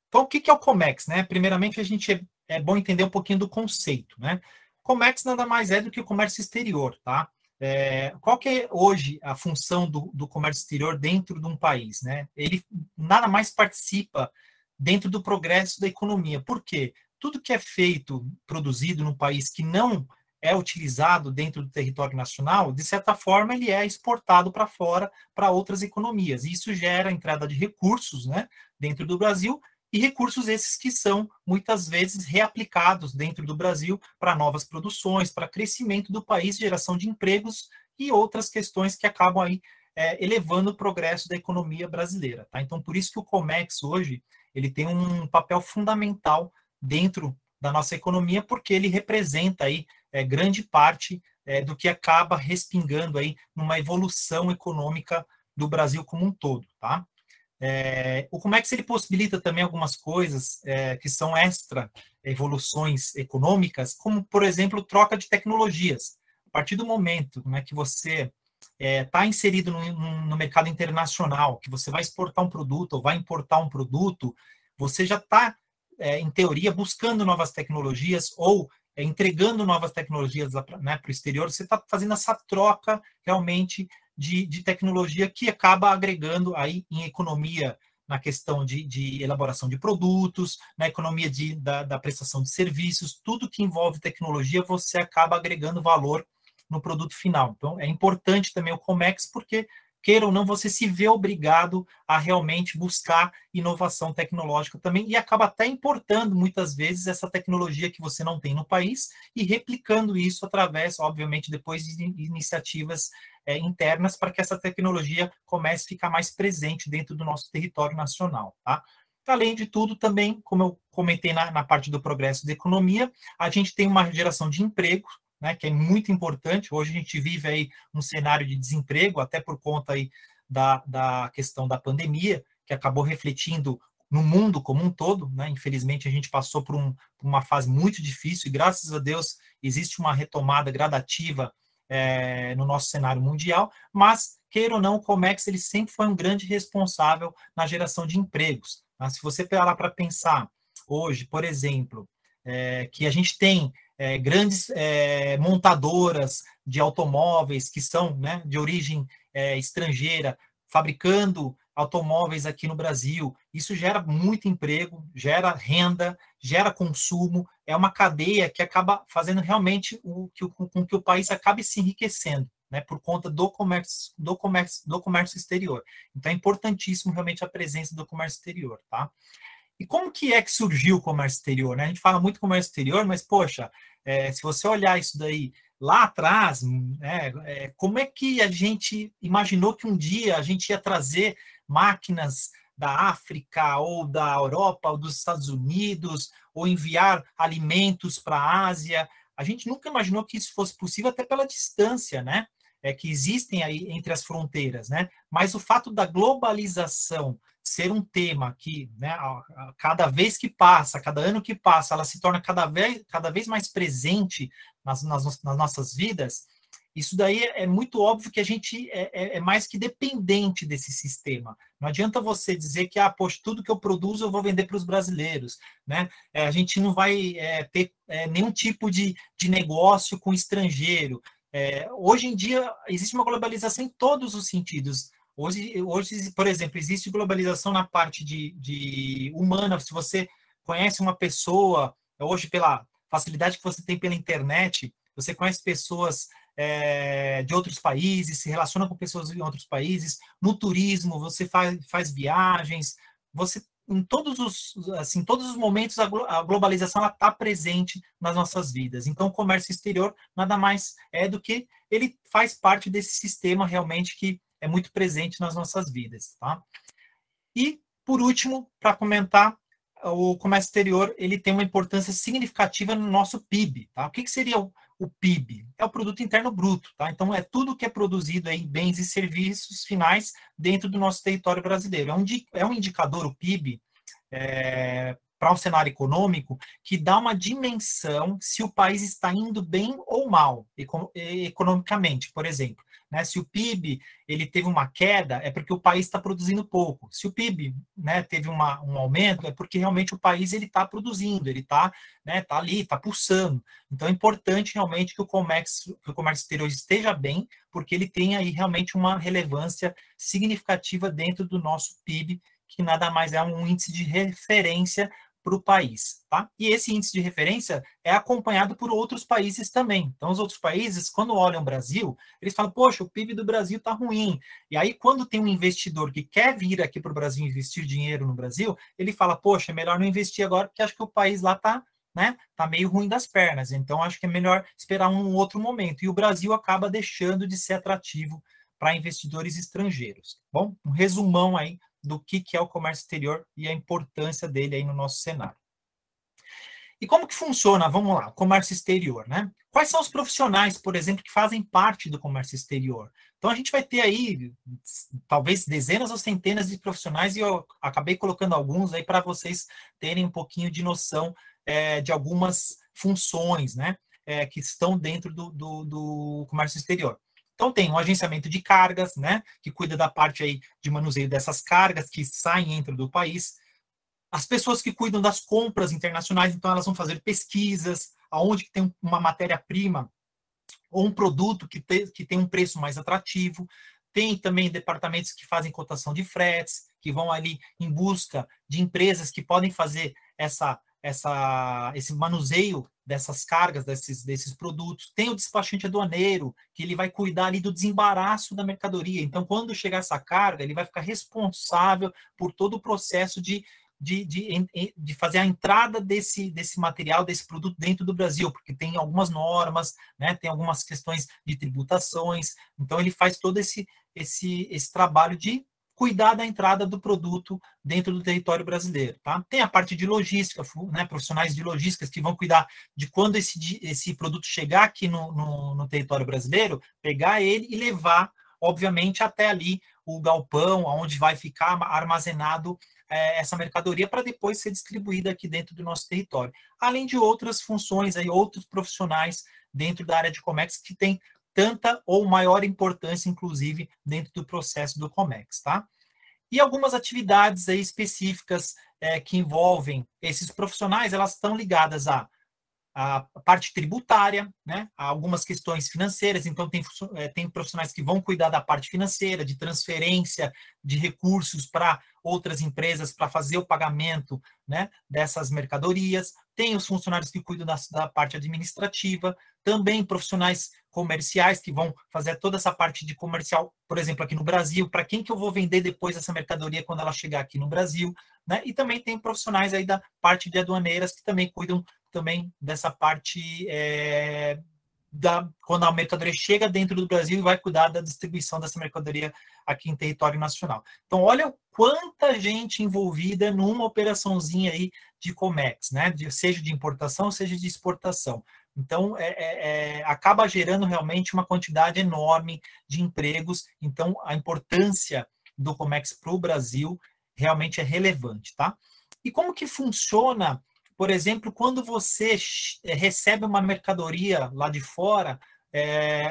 Então, o que é o Comex, né? Primeiramente, é bom entender um pouquinho do conceito, né? Comex nada mais é do que o comércio exterior, tá? Qual que é hoje a função do comércio exterior dentro de um país, né? Ele nada mais participa dentro do progresso da economia. Por quê? Tudo que é feito, produzido num país que não é utilizado dentro do território nacional, de certa forma, ele é exportado para fora, para outras economias. E isso gera entrada de recursos, né, dentro do Brasil, e recursos esses que são, muitas vezes, reaplicados dentro do Brasil para novas produções, para crescimento do país, geração de empregos e outras questões que acabam aí elevando o progresso da economia brasileira. Tá? Então, por isso que o Comex hoje ele tem um papel fundamental dentro da nossa economia, porque ele representa aí grande parte do que acaba respingando aí numa evolução econômica do Brasil como um todo, tá? O Comex ele possibilita também algumas coisas que são extra evoluções econômicas, como, por exemplo, troca de tecnologias. A partir do momento, né, que você está inserido no mercado internacional, que você vai exportar um produto ou vai importar um produto, você já está, em teoria, buscando novas tecnologias ou entregando novas tecnologias, né, para o exterior. Você está fazendo essa troca realmente de tecnologia que acaba agregando aí em economia na questão de elaboração de produtos, na economia da prestação de serviços, tudo que envolve tecnologia, você acaba agregando valor no produto final. Então, é importante também o Comex, porque, queira ou não, você se vê obrigado a realmente buscar inovação tecnológica também, e acaba até importando, muitas vezes, essa tecnologia que você não tem no país, e replicando isso através, obviamente, depois de iniciativas internas, para que essa tecnologia comece a ficar mais presente dentro do nosso território nacional, tá? Além de tudo, também, como eu comentei na parte do progresso da economia, a gente tem uma geração de emprego, né, que é muito importante. Hoje a gente vive aí um cenário de desemprego, até por conta aí da questão da pandemia, que acabou refletindo no mundo como um todo, né? Infelizmente a gente passou por uma fase muito difícil e graças a Deus existe uma retomada gradativa no nosso cenário mundial, mas queira ou não, o Comex ele sempre foi um grande responsável na geração de empregos. Tá? Se você parar para pensar hoje, por exemplo, que a gente tem grandes montadoras de automóveis que são, né, de origem estrangeira, fabricando automóveis aqui no Brasil. Isso gera muito emprego, gera renda, gera consumo, é uma cadeia que acaba fazendo realmente com que o país acabe se enriquecendo, né, por conta do comércio exterior. Então é importantíssimo realmente a presença do comércio exterior, tá? E como que é que surgiu o comércio exterior, né? A gente fala muito comércio exterior, mas, poxa, se você olhar isso daí lá atrás, como é que a gente imaginou que um dia a gente ia trazer máquinas da África, ou da Europa, ou dos Estados Unidos, ou enviar alimentos para a Ásia? A gente nunca imaginou que isso fosse possível, até pela distância, né? Que existem aí entre as fronteiras, né? Mas o fato da globalização ser um tema que, né, cada vez que passa, cada ano que passa, ela se torna cada vez mais presente nas nossas vidas, isso daí é muito óbvio que a gente é mais que dependente desse sistema. Não adianta você dizer que, poxa, tudo que eu produzo eu vou vender para os brasileiros, né? A gente não vai ter nenhum tipo de negócio com estrangeiro. Hoje em dia, existe uma globalização em todos os sentidos. Hoje, por exemplo, existe globalização na parte de humana. Se você conhece uma pessoa, hoje, pela facilidade que você tem pela internet, você conhece pessoas de outros países, se relaciona com pessoas em outros países. No turismo, você faz viagens. Você, em todos os momentos, a globalização está presente nas nossas vidas. Então, o comércio exterior nada mais é do que ele faz parte desse sistema realmente que é muito presente nas nossas vidas, tá? E, por último, para comentar, o comércio exterior ele tem uma importância significativa no nosso PIB, tá? O que seria o PIB? É o Produto Interno Bruto, tá? Então, é tudo que é produzido em bens e serviços finais dentro do nosso território brasileiro. É um indicador, o PIB, para um cenário econômico, que dá uma dimensão se o país está indo bem ou mal economicamente. Por exemplo, né? Se o PIB ele teve uma queda, é porque o país está produzindo pouco. Se o PIB, né, teve um aumento, é porque realmente o país ele está produzindo, ele está, né, tá ali, está pulsando. Então é importante realmente que o comércio exterior esteja bem, porque ele tem aí realmente uma relevância significativa dentro do nosso PIB, que nada mais é um índice de referência para o país, tá? E esse índice de referência é acompanhado por outros países também. Então, os outros países, quando olham o Brasil, eles falam, poxa, o PIB do Brasil está ruim. E aí, quando tem um investidor que quer vir aqui para o Brasil investir dinheiro no Brasil, ele fala, poxa, é melhor não investir agora, porque acho que o país lá está, né, tá meio ruim das pernas. Então, acho que é melhor esperar um outro momento. E o Brasil acaba deixando de ser atrativo para investidores estrangeiros. Bom, um resumão aí do que é o comércio exterior e a importância dele aí no nosso cenário. E como que funciona, vamos lá, o comércio exterior, né? Quais são os profissionais, por exemplo, que fazem parte do comércio exterior? Então, a gente vai ter aí, talvez, dezenas ou centenas de profissionais, e eu acabei colocando alguns aí para vocês terem um pouquinho de noção de algumas funções, né, que estão dentro do comércio exterior. Então, tem um agenciamento de cargas, né, que cuida da parte aí de manuseio dessas cargas que saem e entram do país. As pessoas que cuidam das compras internacionais, então elas vão fazer pesquisas, aonde que tem uma matéria-prima ou um produto que tem um preço mais atrativo. Tem também departamentos que fazem cotação de fretes, que vão ali em busca de empresas que podem fazer esse manuseio dessas cargas, desses produtos. Tem o despachante aduaneiro, que ele vai cuidar ali do desembaraço da mercadoria. Então, quando chegar essa carga, ele vai ficar responsável por todo o processo de fazer a entrada desse material, desse produto dentro do Brasil, porque tem algumas normas, né, tem algumas questões de tributações, então ele faz todo esse trabalho de cuidar da entrada do produto dentro do território brasileiro. Tá? Tem a parte de logística, né, profissionais de logística que vão cuidar de quando esse produto chegar aqui no território brasileiro, pegar ele e levar, obviamente, até ali o galpão, onde vai ficar armazenado essa mercadoria para depois ser distribuída aqui dentro do nosso território. Além de outras funções, aí, outros profissionais dentro da área de Comex que tem tanta ou maior importância, inclusive, dentro do processo do Comex, tá? E algumas atividades aí específicas que envolvem esses profissionais, elas estão ligadas a parte tributária, né, a algumas questões financeiras, então tem profissionais que vão cuidar da parte financeira, de transferência de recursos para outras empresas para fazer o pagamento, né, dessas mercadorias, tem os funcionários que cuidam da parte administrativa, também profissionais comerciais que vão fazer toda essa parte de comercial, por exemplo, aqui no Brasil, para quem que eu vou vender depois essa mercadoria quando ela chegar aqui no Brasil, né, e também tem profissionais aí da parte de aduaneiras que também cuidam também dessa parte quando a mercadoria chega dentro do Brasil e vai cuidar da distribuição dessa mercadoria aqui em território nacional. Então, olha quanta gente envolvida numa operaçãozinha aí de Comex, né? Seja de importação, seja de exportação. Então, acaba gerando realmente uma quantidade enorme de empregos. Então, a importância do Comex para o Brasil realmente é relevante, tá? E como que funciona, por exemplo, quando você recebe uma mercadoria lá de fora,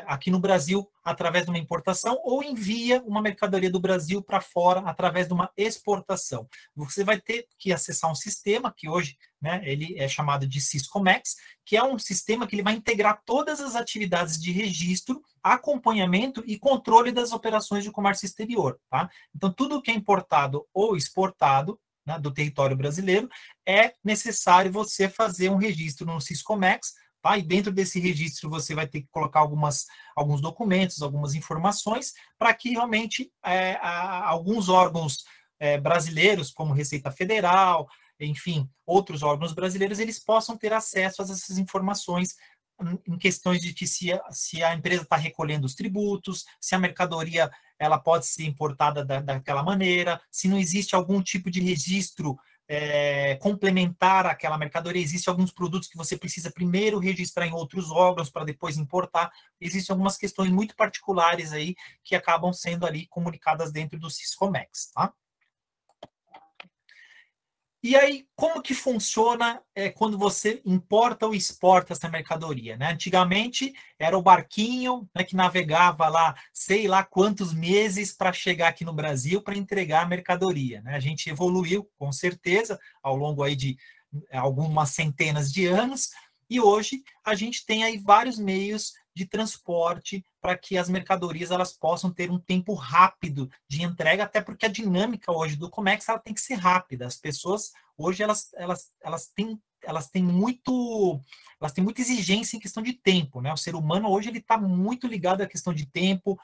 aqui no Brasil, através de uma importação, ou envia uma mercadoria do Brasil para fora através de uma exportação. Você vai ter que acessar um sistema que hoje, né, ele é chamado de Syscomex, que é um sistema que ele vai integrar todas as atividades de registro, acompanhamento e controle das operações de comércio exterior. Tá? Então, tudo que é importado ou exportado, né, do território brasileiro, é necessário você fazer um registro no Syscomex, tá? E dentro desse registro você vai ter que colocar alguns documentos, algumas informações, para que realmente alguns órgãos brasileiros, como Receita Federal, enfim, outros órgãos brasileiros, eles possam ter acesso a essas informações em questões de que se a empresa está recolhendo os tributos, se a mercadoria ela pode ser importada daquela maneira, se não existe algum tipo de registro complementar àquela mercadoria, existem alguns produtos que você precisa primeiro registrar em outros órgãos para depois importar, existem algumas questões muito particulares aí que acabam sendo ali comunicadas dentro do Syscomex, tá? E aí, como que funciona quando você importa ou exporta essa mercadoria, né? Antigamente era o barquinho, né, que navegava lá, sei lá quantos meses para chegar aqui no Brasil para entregar a mercadoria, né? A gente evoluiu, com certeza, ao longo aí de algumas centenas de anos, e hoje a gente tem aí vários meios de transporte para que as mercadorias elas possam ter um tempo rápido de entrega, até porque a dinâmica hoje do Comex ela tem que ser rápida. As pessoas hoje elas têm muita exigência em questão de tempo, né? O ser humano hoje ele está muito ligado à questão de tempo.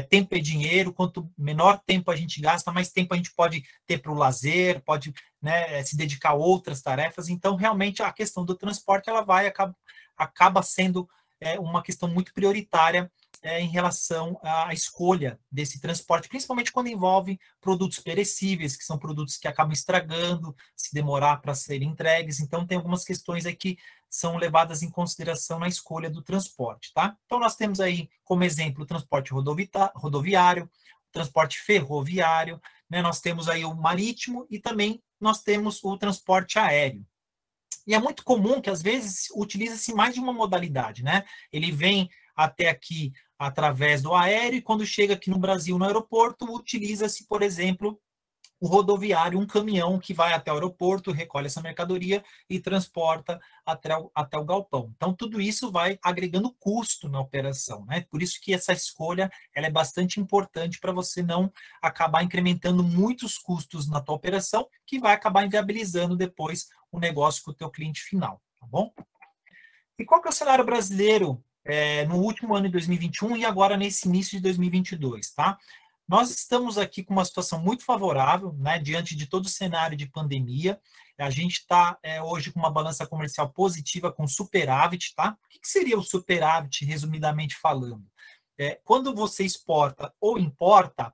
Tempo é dinheiro, quanto menor tempo a gente gasta, mais tempo a gente pode ter para o lazer, pode, né, se dedicar a outras tarefas. Então, realmente, a questão do transporte ela acaba sendo uma questão muito prioritária em relação à escolha desse transporte, principalmente quando envolve produtos perecíveis, que são produtos que acabam estragando, se demorar para serem entregues. Então, tem algumas questões aí que são levadas em consideração na escolha do transporte, tá? Então, nós temos aí, como exemplo, o transporte rodoviário, o transporte ferroviário, né? Nós temos aí o marítimo e também nós temos o transporte aéreo. E é muito comum que, às vezes, utiliza-se mais de uma modalidade, né? Ele vem até aqui através do aéreo e, quando chega aqui no Brasil, no aeroporto, utiliza-se, por exemplo, o rodoviário, um caminhão que vai até o aeroporto, recolhe essa mercadoria e transporta até o galpão. Então, tudo isso vai agregando custo na operação, né? Por isso que essa escolha ela é bastante importante para você não acabar incrementando muitos custos na tua operação, que vai acabar inviabilizando depois o negócio com o teu cliente final, tá bom? E qual que é o cenário brasileiro no último ano de 2021 e agora nesse início de 2022, tá? Nós estamos aqui com uma situação muito favorável, né, diante de todo o cenário de pandemia. A gente está hoje com uma balança comercial positiva, com superávit, tá? O que seria o superávit, resumidamente falando? Quando você exporta ou importa,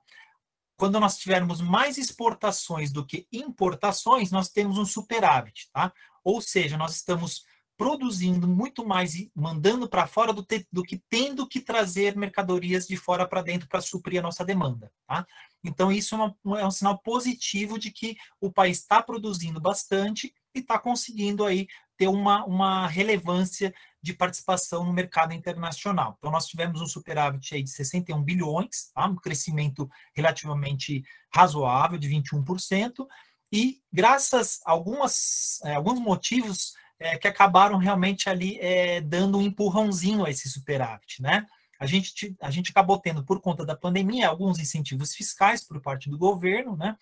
quando nós tivermos mais exportações do que importações, nós temos um superávit, tá? Ou seja, nós estamos produzindo muito mais e mandando para fora do que tendo que trazer mercadorias de fora para dentro para suprir a nossa demanda, tá? Então, isso é um sinal positivo de que o país está produzindo bastante e está conseguindo aí ter uma relevância de participação no mercado internacional. Então, nós tivemos um superávit aí de 61 bilhões, tá? Um crescimento relativamente razoável, de 21%, e graças a alguns motivos que acabaram realmente ali dando um empurrãozinho a esse superávit, né? A gente acabou tendo, por conta da pandemia, alguns incentivos fiscais por parte do governo, né?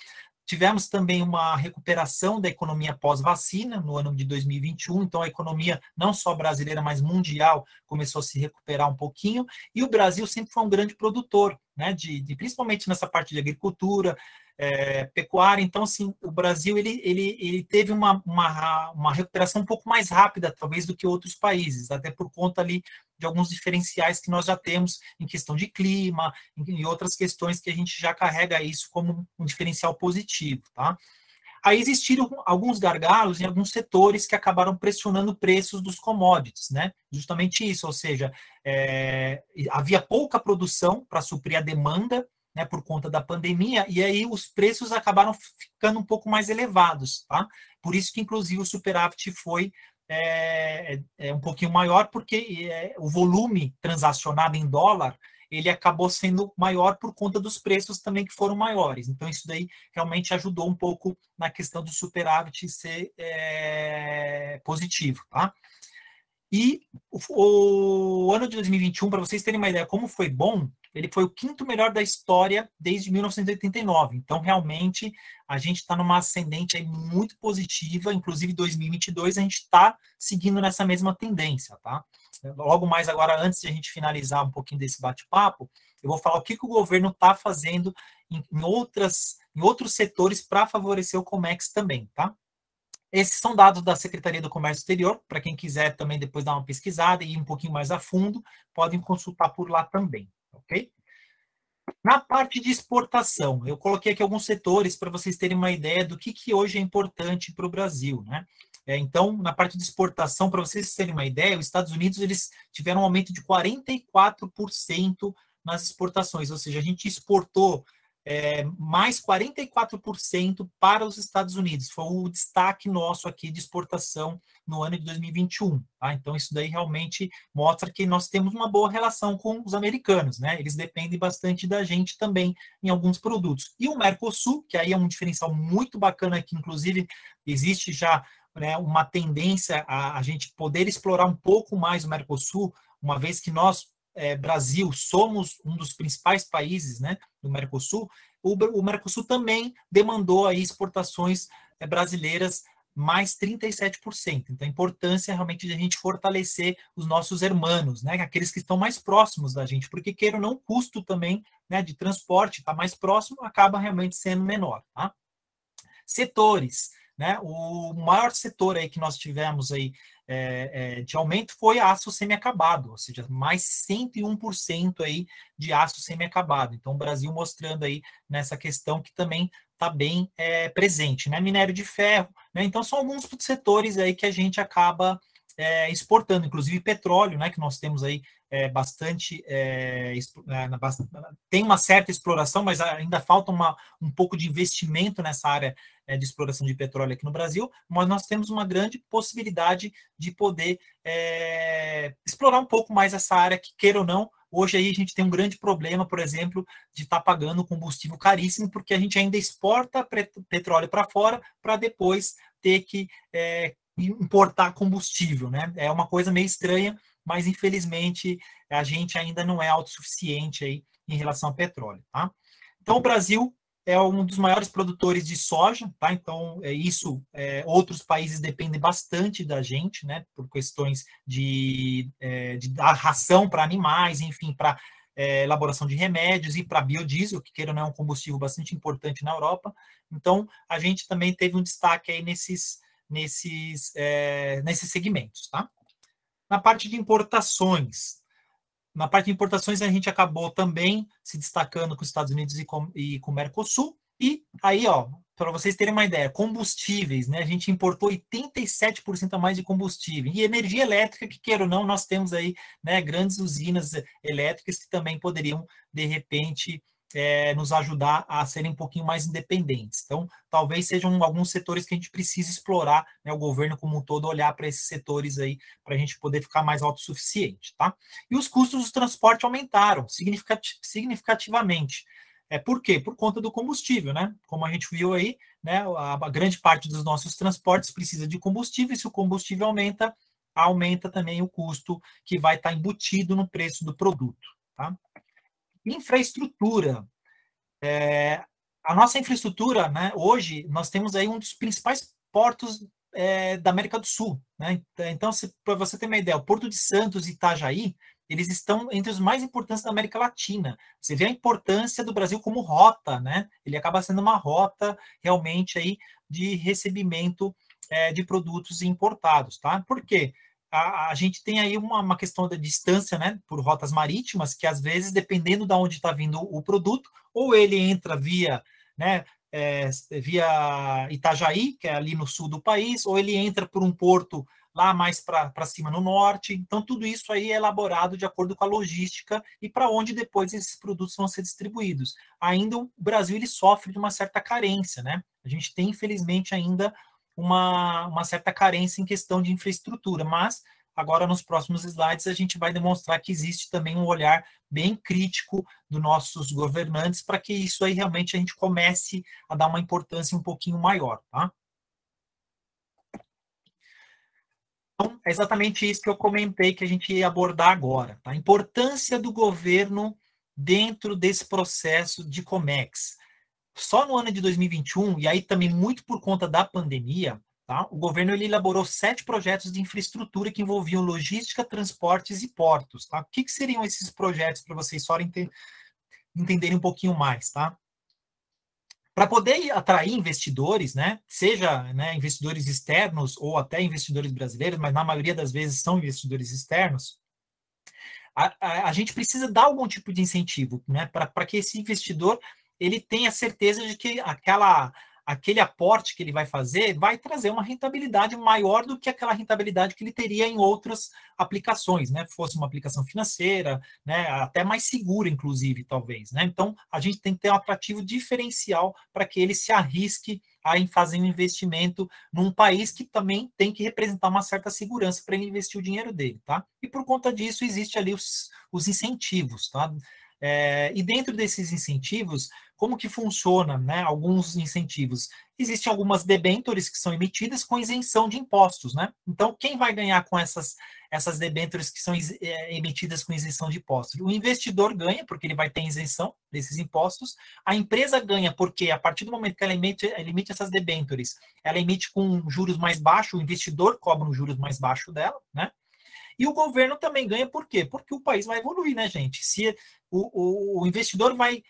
Tivemos também uma recuperação da economia pós-vacina no ano de 2021, então a economia não só brasileira, mas mundial começou a se recuperar um pouquinho, e o Brasil sempre foi um grande produtor, né, principalmente nessa parte de agricultura, pecuária. Então, assim, o Brasil ele teve uma recuperação um pouco mais rápida, talvez, do que outros países, até por conta ali de alguns diferenciais que nós já temos em questão de clima, em outras questões que a gente já carrega isso como um diferencial positivo, tá? Aí existiram alguns gargalos em alguns setores que acabaram pressionando preços dos commodities, né? Justamente isso, ou seja, havia pouca produção para suprir a demanda, né, por conta da pandemia, e aí os preços acabaram ficando um pouco mais elevados, tá? Por isso que, inclusive, o superávit foi um pouquinho maior, porque o volume transacionado em dólar ele acabou sendo maior por conta dos preços também que foram maiores. Então, isso daí realmente ajudou um pouco na questão do superávit ser positivo, tá? E o ano de 2021, para vocês terem uma ideia como foi bom, ele foi o quinto melhor da história desde 1989. Então, realmente, a gente está numa ascendente aí muito positiva. Inclusive, 2022, a gente está seguindo nessa mesma tendência, tá? Logo mais agora, antes de a gente finalizar um pouquinho desse bate-papo, eu vou falar o que o governo está fazendo em outros setores para favorecer o Comex também, tá? Esses são dados da Secretaria do Comércio Exterior, para quem quiser também depois dar uma pesquisada e ir um pouquinho mais a fundo, podem consultar por lá também, ok? Na parte de exportação, eu coloquei aqui alguns setores para vocês terem uma ideia do que hoje é importante para o Brasil, né? Então, na parte de exportação, para vocês terem uma ideia, os Estados Unidos eles tiveram um aumento de 44% nas exportações, ou seja, a gente exportou mais 44% para os Estados Unidos. Foi o destaque nosso aqui de exportação no ano de 2021. Tá? Então, isso daí realmente mostra que nós temos uma boa relação com os americanos, né? Eles dependem bastante da gente também em alguns produtos. E o Mercosul, que aí é um diferencial muito bacana aqui, inclusive existe já, né, uma tendência a gente poder explorar um pouco mais o Mercosul, uma vez que nós, Brasil, somos um dos principais países, né, do Mercosul. O Mercosul também demandou aí exportações brasileiras mais 37%. Então, a importância realmente de a gente fortalecer os nossos hermanos, né, aqueles que estão mais próximos da gente, porque queira ou não, o custo também, né, de transporte está mais próximo, acaba realmente sendo menor. Tá? Setores, né, o maior setor aí que nós tivemos aí de aumento foi aço semi-acabado, ou seja, mais 101% aí de aço semi-acabado. Então, o Brasil mostrando aí nessa questão que também está bem presente, né? Minério de ferro, né? Então, são alguns setores aí que a gente acaba exportando, inclusive petróleo, né? Que nós temos aí bastante, tem uma certa exploração, mas ainda falta um pouco de investimento nessa área de exploração de petróleo aqui no Brasil, mas nós temos uma grande possibilidade de poder explorar um pouco mais essa área que, queira ou não, hoje aí a gente tem um grande problema, por exemplo, de estar pagando combustível caríssimo, porque a gente ainda exporta petróleo para fora para depois ter que importar combustível, né? É uma coisa meio estranha, mas infelizmente a gente ainda não é autossuficiente aí em relação ao petróleo, tá? Então o Brasil é um dos maiores produtores de soja, tá? Então outros países dependem bastante da gente, né? Por questões de dar ração para animais, enfim, para elaboração de remédios e para biodiesel, que queira ou não é um combustível bastante importante na Europa. Então a gente também teve um destaque aí nesses segmentos, tá? Na parte de importações, a gente acabou também se destacando com os Estados Unidos e com o Mercosul. E aí, ó, para vocês terem uma ideia, combustíveis, né? A gente importou 87% a mais de combustível. E energia elétrica, que queira ou não, nós temos aí, né, grandes usinas elétricas que também poderiam, de repente, nos ajudar a serem um pouquinho mais independentes. Então, talvez sejam alguns setores que a gente precisa explorar, né, o governo como um todo olhar para esses setores aí, para a gente poder ficar mais autossuficiente, tá? E os custos do transporte aumentaram significativamente. Por quê? Por conta do combustível, né? Como a gente viu aí, né, a grande parte dos nossos transportes precisa de combustível, e se o combustível aumenta também o custo que vai estar embutido no preço do produto, tá? Infraestrutura. A nossa infraestrutura, né, hoje, nós temos aí um dos principais portos da América do Sul. Né? Então, para você ter uma ideia, o Porto de Santos e Itajaí, eles estão entre os mais importantes da América Latina. Você vê a importância do Brasil como rota, né? Ele acaba sendo uma rota realmente aí de recebimento de produtos importados, tá? Por quê? A gente tem aí uma questão da distância, né, por rotas marítimas, que às vezes, dependendo de onde está vindo o produto, ou ele entra via, né, via Itajaí, que é ali no sul do país, ou ele entra por um porto lá mais para cima no norte. Então, tudo isso aí é elaborado de acordo com a logística e para onde depois esses produtos vão ser distribuídos. Ainda o Brasil ele sofre de uma certa carência, né? A gente tem, infelizmente, ainda uma certa carência em questão de infraestrutura, mas agora nos próximos slides a gente vai demonstrar que existe também um olhar bem crítico dos nossos governantes para que isso aí realmente a gente comece a dar uma importância um pouquinho maior, tá? Então, é exatamente isso que eu comentei que a gente ia abordar agora, tá? A importância do governo dentro desse processo de Comex. Só no ano de 2021, e aí também muito por conta da pandemia, tá? O governo ele elaborou 7 projetos de infraestrutura que envolviam logística, transportes e portos. Tá? O que seriam esses projetos para vocês só entenderem um pouquinho mais? Tá? Para poder atrair investidores, né, seja, né, investidores externos ou até investidores brasileiros, mas na maioria das vezes são investidores externos, a gente precisa dar algum tipo de incentivo, né, para que esse investidor ele tenha certeza de que aquele aporte que ele vai fazer vai trazer uma rentabilidade maior do que aquela rentabilidade que ele teria em outras aplicações, né? Fosse uma aplicação financeira, né? Até mais segura, inclusive, talvez, né? Então, a gente tem que ter um atrativo diferencial para que ele se arrisque em fazer um investimento num país que também tem que representar uma certa segurança para ele investir o dinheiro dele, tá? E por conta disso, existe ali os incentivos, tá? E dentro desses incentivos, como que funciona, né? Alguns incentivos. Existem algumas debêntures que são emitidas com isenção de impostos, né? Então, quem vai ganhar com essas debêntures que são emitidas com isenção de impostos? O investidor ganha, porque ele vai ter isenção desses impostos. A empresa ganha, porque a partir do momento que ela emite essas debêntures, ela emite com juros mais baixos, o investidor cobra um juros mais baixo dela, né? E o governo também ganha, por quê? Porque o país vai evoluir, né, gente? Se o investidor vai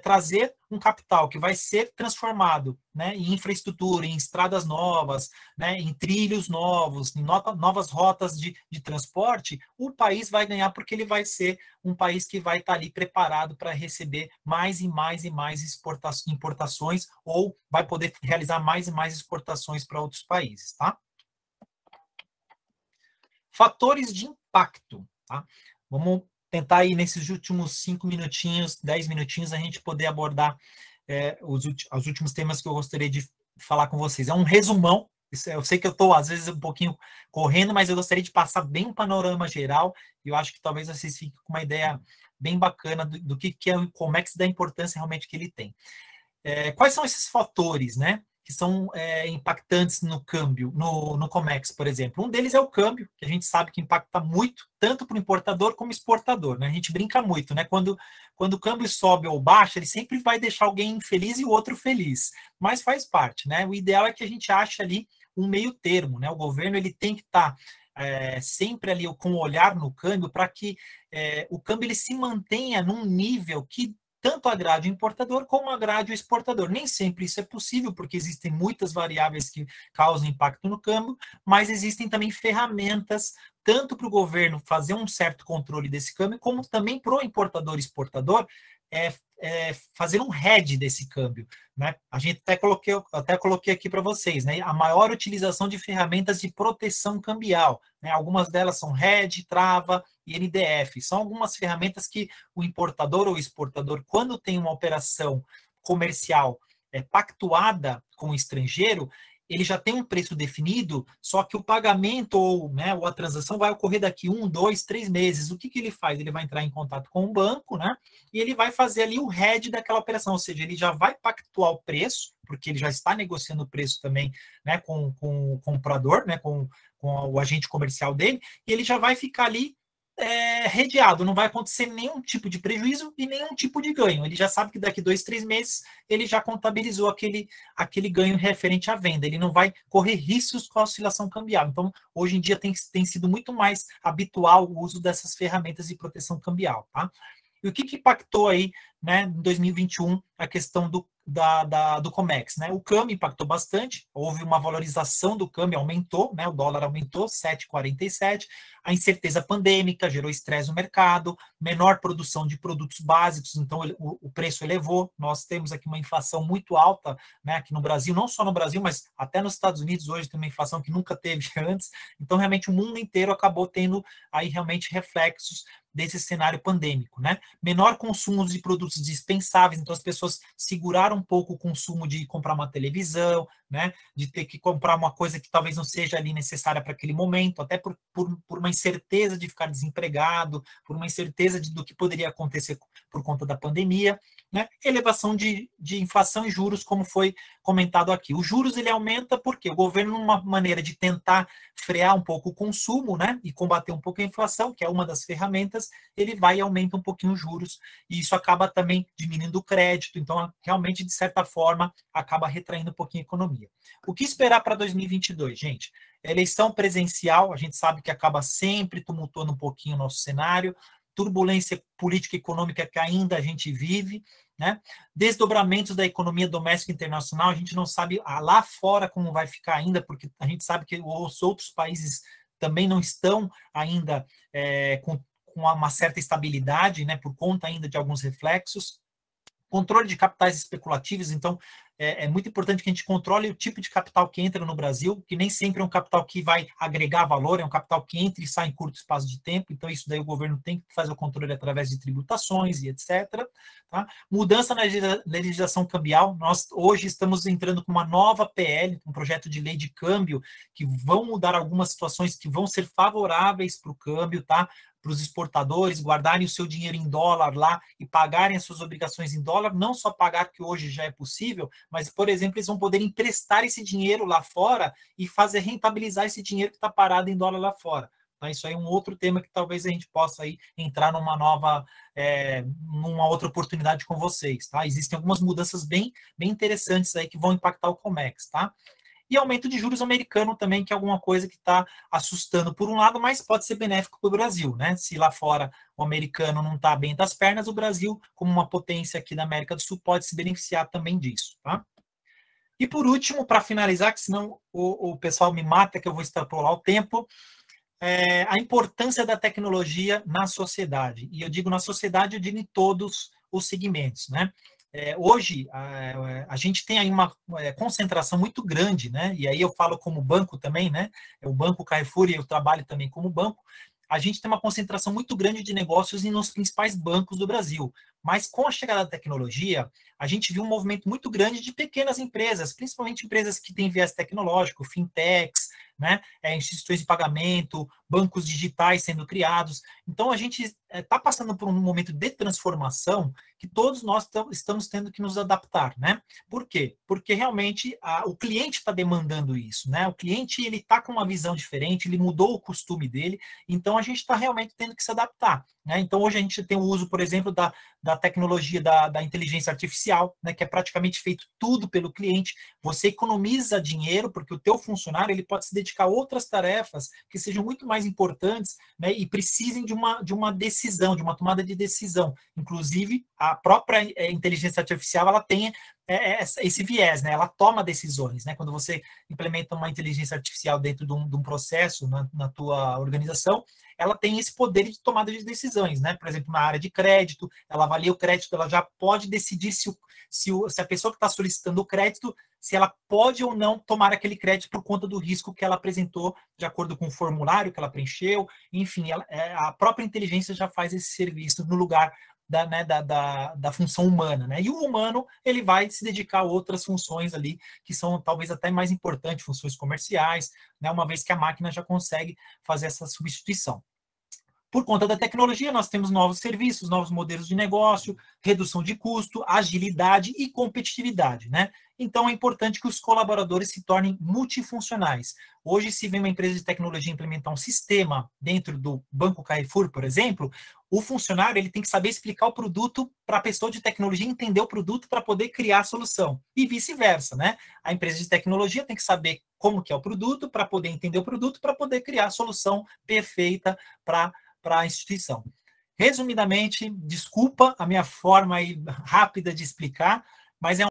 trazer um capital que vai ser transformado, né, em infraestrutura, em estradas novas, né, em trilhos novos, em novas rotas de transporte, o país vai ganhar porque ele vai ser um país que vai estar ali preparado para receber mais e mais e mais importações ou vai poder realizar mais e mais exportações para outros países, tá? Fatores de impacto, tá? Vamos tentar aí nesses últimos 5 minutinhos, 10 minutinhos, a gente poder abordar os últimos temas que eu gostaria de falar com vocês. É um resumão, eu sei que eu estou, às vezes, um pouquinho correndo, mas eu gostaria de passar bem um panorama geral, e eu acho que talvez vocês fiquem com uma ideia bem bacana do que é o Comex e da importância realmente que ele tem. Quais são esses fatores, né? Que são impactantes no câmbio, no Comex, por exemplo. Um deles é o câmbio, que a gente sabe que impacta muito, tanto para o importador como exportador, né? A gente brinca muito, né? Quando o câmbio sobe ou baixa, ele sempre vai deixar alguém infeliz e o outro feliz, mas faz parte, né? O ideal é que a gente ache ali um meio termo, né? O governo ele tem que estar sempre ali com o olhar no câmbio para que o câmbio ele se mantenha num nível que tanto agrade o importador como agrade o exportador. Nem sempre isso é possível, porque existem muitas variáveis que causam impacto no câmbio, mas existem também ferramentas, tanto para o governo fazer um certo controle desse câmbio, como também para o importador e exportador fazer um hedge desse câmbio. Né? A gente até coloquei aqui para vocês, né? A maior utilização de ferramentas de proteção cambial. Né? Algumas delas são hedge, trava e NDF. São algumas ferramentas que o importador ou exportador, quando tem uma operação comercial pactuada com o estrangeiro, ele já tem um preço definido, só que o pagamento ou a transação vai ocorrer daqui 1, 2, 3 meses. O que ele faz? Ele vai entrar em contato com o banco, né? E ele vai fazer ali o hedge daquela operação, ou seja, ele já vai pactuar o preço, porque ele já está negociando o preço também, né, com o comprador, né, com o agente comercial dele, e ele já vai ficar ali redeado, não vai acontecer nenhum tipo de prejuízo e nenhum tipo de ganho. Ele já sabe que daqui 2, 3 meses ele já contabilizou aquele ganho referente à venda. Ele não vai correr riscos com a oscilação cambial. Então, hoje em dia tem sido muito mais habitual o uso dessas ferramentas de proteção cambial, tá? E o que impactou aí, né, em 2021, a questão do Comex, né? O câmbio impactou bastante, houve uma valorização do câmbio, aumentou, né? O dólar aumentou 7,47, a incerteza pandêmica gerou estresse no mercado, menor produção de produtos básicos, então o preço elevou. Nós temos aqui uma inflação muito alta, né? Aqui no Brasil, não só no Brasil, mas até nos Estados Unidos hoje tem uma inflação que nunca teve antes. Então, realmente, o mundo inteiro acabou tendo aí realmente reflexos desse cenário pandêmico, né? Menor consumo de produtos dispensáveis, então as pessoas seguraram um pouco o consumo de comprar uma televisão, né? De ter que comprar uma coisa que talvez não seja ali necessária para aquele momento, até por uma incerteza de ficar desempregado, por uma incerteza do que poderia acontecer por conta da pandemia, né? Elevação de inflação e juros, como foi comentado aqui. Os juros ele aumenta porque o governo, numa maneira de tentar frear um pouco o consumo, né, e combater um pouco a inflação, que é uma das ferramentas, ele vai e aumenta um pouquinho os juros, e isso acaba também diminuindo o crédito, então realmente, de certa forma, acaba retraindo um pouquinho a economia. O que esperar para 2022, gente? Eleição presencial, a gente sabe que acaba sempre tumultuando um pouquinho o nosso cenário, turbulência política e econômica que ainda a gente vive, né? Desdobramentos da economia doméstica e internacional, a gente não sabe lá fora como vai ficar ainda, porque a gente sabe que os outros países também não estão ainda com uma certa estabilidade, né, por conta ainda de alguns reflexos. Controle de capitais especulativos, então é muito importante que a gente controle o tipo de capital que entra no Brasil, que nem sempre é um capital que vai agregar valor, é um capital que entra e sai em curto espaço de tempo, então isso daí o governo tem que fazer o controle através de tributações e etc. Tá? Mudança na legislação cambial, nós hoje estamos entrando com uma nova PL, um projeto de lei de câmbio, que vão mudar algumas situações que vão ser favoráveis para o câmbio, tá? Para os exportadores guardarem o seu dinheiro em dólar lá e pagarem as suas obrigações em dólar, não só pagar, que hoje já é possível, mas, por exemplo, eles vão poder emprestar esse dinheiro lá fora e fazer rentabilizar esse dinheiro que está parado em dólar lá fora. Tá? Isso aí é um outro tema que talvez a gente possa aí entrar numa outra oportunidade com vocês. Tá? Existem algumas mudanças bem interessantes aí que vão impactar o Comex, tá? E aumento de juros americano também, que é alguma coisa que está assustando por um lado, mas pode ser benéfico para o Brasil, né? Se lá fora o americano não está bem das pernas, o Brasil, como uma potência aqui da América do Sul, pode se beneficiar também disso, tá? E por último, para finalizar, que senão o pessoal me mata, que eu vou extrapolar o tempo, a importância da tecnologia na sociedade. E eu digo na sociedade, eu digo em todos os segmentos, né? Hoje, a gente tem aí uma concentração muito grande, né? E aí eu falo como banco também, né? O Banco Carrefour, e eu trabalho também como banco. A gente tem uma concentração muito grande de negócios nos principais bancos do Brasil. Mas com a chegada da tecnologia, a gente viu um movimento muito grande de pequenas empresas, principalmente empresas que têm viés tecnológico, fintechs, né? Instituições de pagamento, bancos digitais sendo criados. Então, a gente está passando por um momento de transformação que todos nós estamos tendo que nos adaptar, né? Por quê? Porque realmente o cliente está demandando isso, né? O cliente ele está com uma visão diferente, ele mudou o costume dele, então a gente está realmente tendo que se adaptar, né? Então, hoje a gente tem o uso, por exemplo, da tecnologia da inteligência artificial, né? Que é praticamente feito tudo pelo cliente. Você economiza dinheiro porque o teu funcionário ele pode se dedicar a outras tarefas que sejam muito mais importantes, né? E precisem de uma decisão, de uma tomada de decisão. Inclusive, a própria inteligência artificial ela tem esse viés, né? Ela toma decisões, né? Quando você implementa uma inteligência artificial dentro de um processo na tua organização, ela tem esse poder de tomada de decisões, né? Por exemplo, na área de crédito, ela avalia o crédito, ela já pode decidir se a pessoa que está solicitando o crédito, se ela pode ou não tomar aquele crédito por conta do risco que ela apresentou, de acordo com o formulário que ela preencheu, enfim, a própria inteligência já faz esse serviço no lugar da função humana, né? E o humano ele vai se dedicar a outras funções ali que são talvez até mais importantes, funções comerciais, né? Uma vez que a máquina já consegue fazer essa substituição. Por conta da tecnologia, nós temos novos serviços, novos modelos de negócio, redução de custo, agilidade e competitividade, né? Então, é importante que os colaboradores se tornem multifuncionais. Hoje, se vem uma empresa de tecnologia implementar um sistema dentro do Banco Carrefour, por exemplo, o funcionário ele tem que saber explicar o produto para a pessoa de tecnologia entender o produto para poder criar a solução. E vice-versa, né? A empresa de tecnologia tem que saber como que é o produto para poder entender o produto, para poder criar a solução perfeita para a instituição. Resumidamente, desculpa a minha forma aí rápida de explicar, mas é